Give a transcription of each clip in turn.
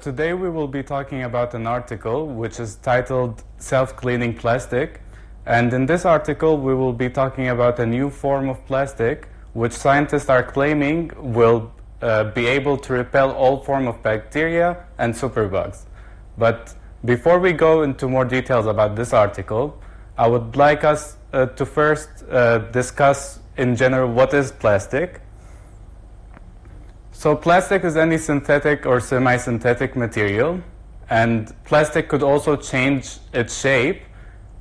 Today we will be talking about an article which is titled Self-Cleaning Plastic. And in this article we will be talking about a new form of plastic which scientists are claiming will be able to repel all forms of bacteria and superbugs. But before we go into more details about this article, I would like us to first discuss in general what is plastic. So plastic is any synthetic or semi-synthetic material, and plastic could also change its shape,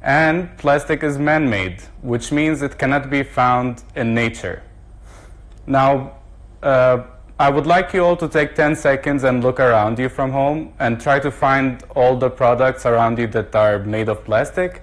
and plastic is man-made, which means it cannot be found in nature. Now, I would like you all to take 10 seconds and look around you from home and try to find all the products around you that are made of plastic.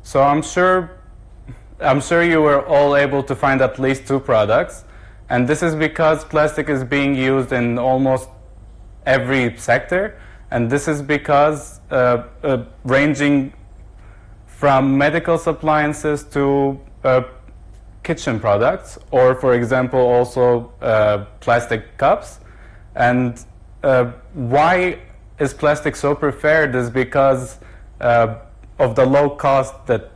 So I'm sure you were all able to find at least 2 products, and this is because plastic is being used in almost every sector, and this is because ranging from medical appliances to kitchen products, or for example also plastic cups. And why is plastic so preferred is because of the low cost that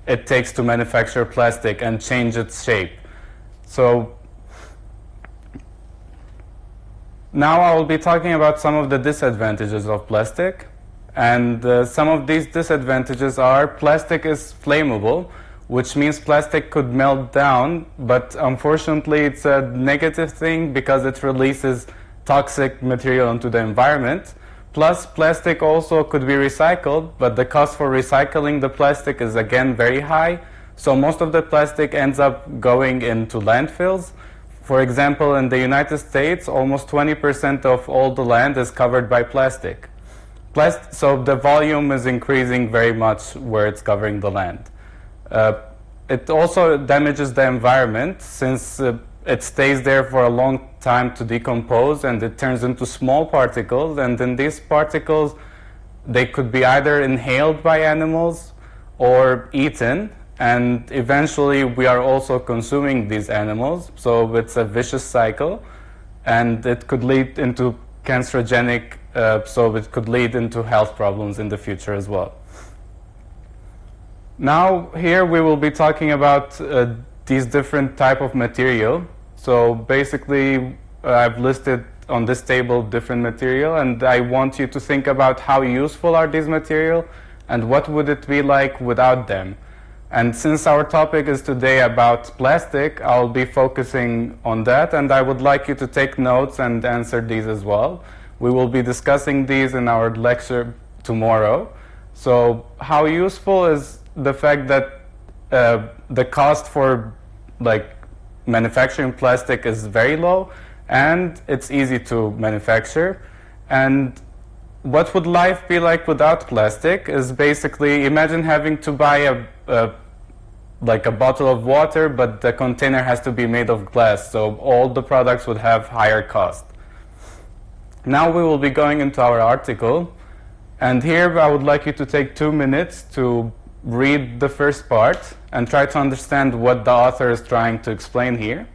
it takes to manufacture plastic and change its shape. So now I will be talking about some of the disadvantages of plastic, and some of these disadvantages are plastic is flammable, which means plastic could melt down, but unfortunately it's a negative thing because it releases toxic material into the environment. Plus, plastic also could be recycled, but the cost for recycling the plastic is again very high. So most of the plastic ends up going into landfills. For example, in the United States, almost 20% of all the land is covered by plastic. So the volume is increasing very much where it's covering the land. It also damages the environment since it stays there for a long time to decompose, and it turns into small particles, and then these particles, they could be either inhaled by animals or eaten, and eventually we are also consuming these animals, so it's a vicious cycle, and it could lead into cancerogenic, so it could lead into health problems in the future as well. Now here we will be talking about these different type of material. So basically, I've listed on this table different material, and I want you to think about how useful are these material and what would it be like without them. And since our topic is today about plastic, I'll be focusing on that, and I would like you to take notes and answer these as well. We will be discussing these in our lecture tomorrow. So how useful is the fact that the cost for manufacturing plastic is very low, and it's easy to manufacture. And what would life be like without plastic is basically, imagine having to buy a bottle of water, but the container has to be made of glass, so all the products would have higher cost. Now we will be going into our article, and here I would like you to take 2 minutes to read the first part and try to understand what the author is trying to explain here.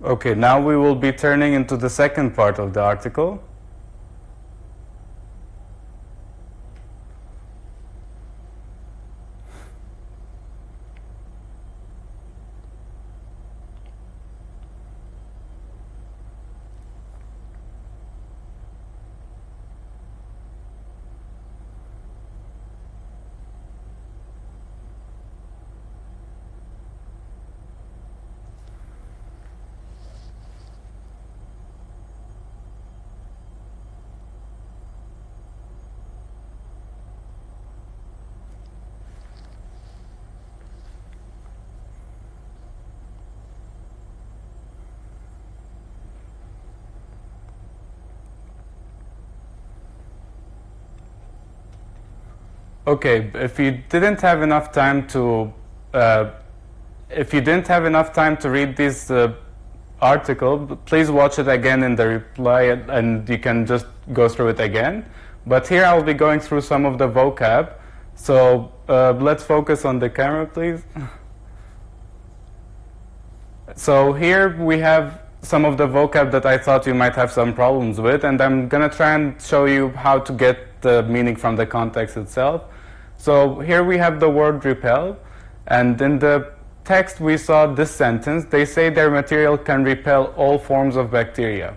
Okay, now we will be turning into the second part of the article. Okay, if you didn't have enough time to read this article, please watch it again in the reply, and you can just go through it again. But here I'll be going through some of the vocab. So let's focus on the camera, please. So here we have some of the vocab that I thought you might have some problems with, and I'm going to try and show you how to get the meaning from the context itself. So here we have the word repel, and in the text we saw this sentence. They say their material can repel all forms of bacteria.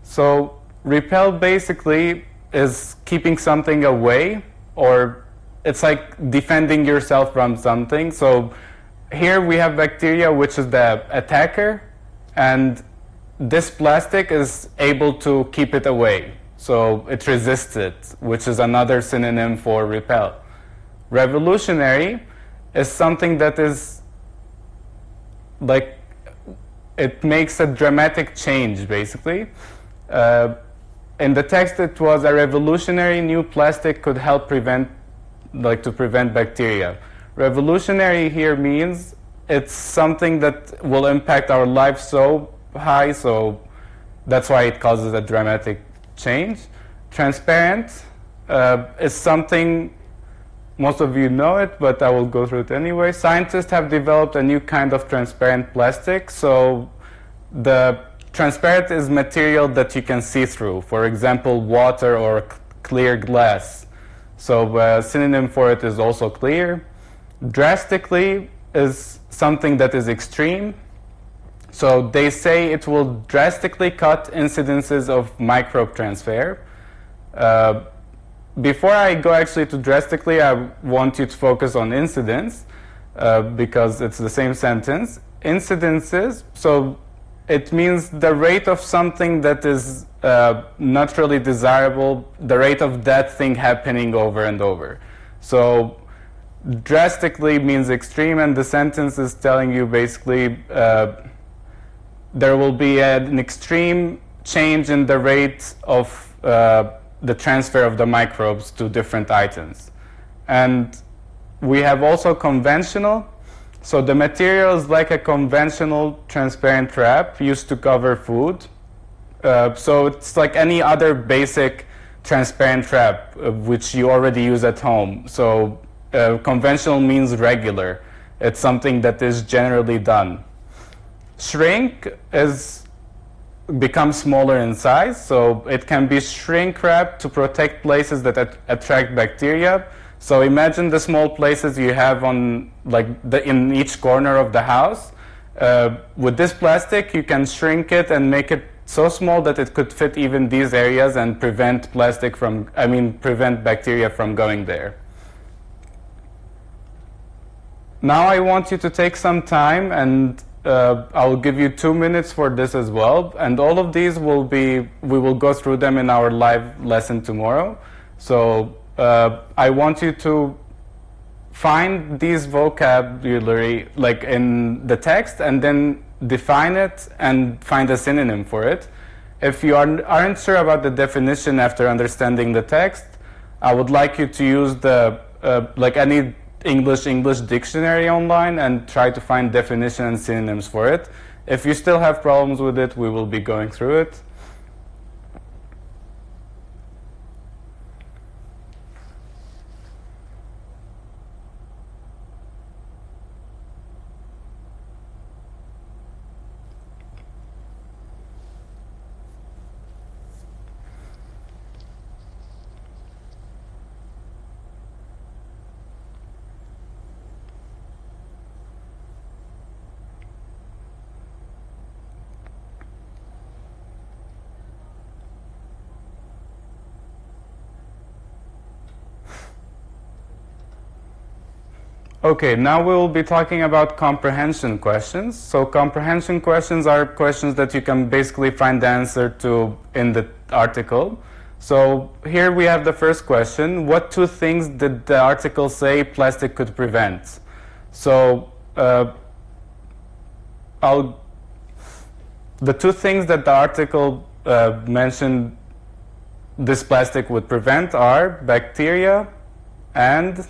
So repel basically is keeping something away, or it's like defending yourself from something. So here we have bacteria, which is the attacker, and this plastic is able to keep it away. So it resists it, which is another synonym for repel. Revolutionary is something that is like, it makes a dramatic change, basically. In the text it was a revolutionary new plastic could help prevent bacteria. Revolutionary here means it's something that will impact our life so high, so that's why it causes a dramatic change. Transparent is something, most of you know it, but I will go through it anyway. Scientists have developed a new kind of transparent plastic. So the transparent is material that you can see through. For example, water or clear glass. So a synonym for it is also clear. Drastically is something that is extreme. So they say it will drastically cut incidences of microbe transfer. Before I go actually to drastically, I want you to focus on incidence because it's the same sentence. Incidences, so it means the rate of something that is not really desirable, the rate of that thing happening over and over. So drastically means extreme, and the sentence is telling you basically there will be an extreme change in the rate of the transfer of the microbes to different items. And we have also conventional. So the material is like a conventional transparent wrap used to cover food. So it's like any other basic transparent wrap which you already use at home. So conventional means regular. It's something that is generally done. Shrink becomes smaller in size, so it can be shrink wrapped to protect places that attract bacteria. So imagine the small places you have on in each corner of the house. With this plastic, you can shrink it and make it so small that it could fit even these areas and prevent bacteria from going there. Now I want you to take some time, and I'll give you 2 minutes for this as well. And all of these we will go through them in our live lesson tomorrow. So I want you to find these vocabulary in the text and then define it and find a synonym for it. If you aren't sure about the definition after understanding the text, I would like you to use the any English dictionary online and try to find definition and synonyms for it. If you still have problems with it, we will be going through it. Okay, now we will be talking about comprehension questions. So comprehension questions are questions that you can basically find the answer to in the article. So here we have the first question. What two things did the article say plastic could prevent? So the two things that the article mentioned this plastic would prevent are bacteria and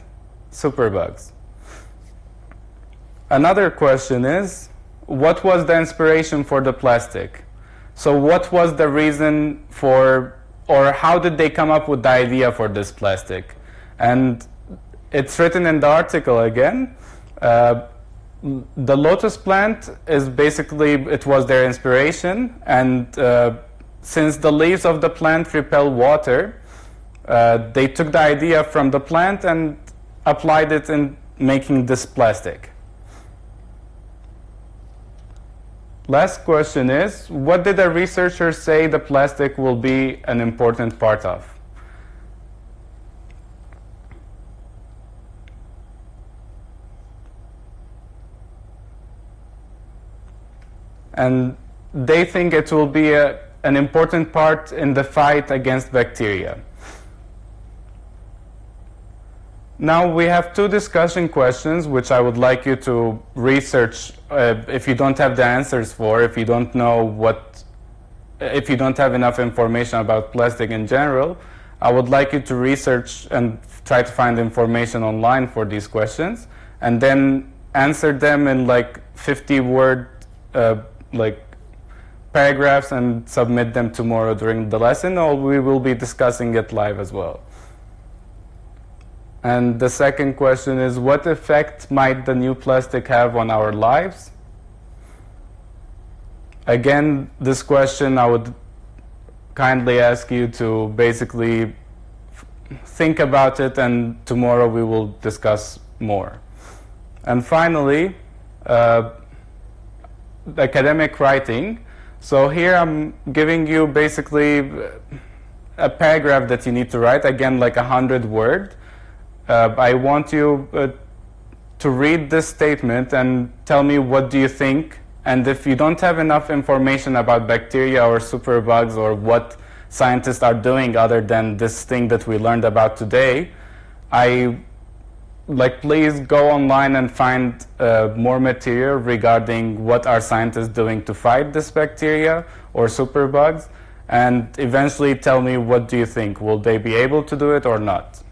superbugs. Another question is, what was the inspiration for the plastic? So what was the reason for, or how did they come up with the idea for this plastic? And it's written in the article again. The lotus plant is basically, it was their inspiration, and since the leaves of the plant repel water, they took the idea from the plant and applied it in making this plastic. Last question is, what did the researchers say the plastic will be an important part of? And they think it will be an important part in the fight against bacteria. Now we have two discussion questions which I would like you to research if you don't have the answers for, if you don't know if you don't have enough information about plastic in general. I would like you to research and try to find information online for these questions, and then answer them in like 50-word paragraphs and submit them tomorrow during the lesson, or we will be discussing it live as well. And the second question is, what effect might the new plastic have on our lives? Again, this question I would kindly ask you to basically think about it, and tomorrow we will discuss more. And finally, academic writing. So here I'm giving you basically a paragraph that you need to write, again like 100 words. I want you to read this statement and tell me what do you think, and if you don't have enough information about bacteria or superbugs or what scientists are doing other than this thing that we learned about today, please go online and find more material regarding what are scientists doing to fight this bacteria or superbugs, and eventually tell me what do you think. Will they be able to do it or not?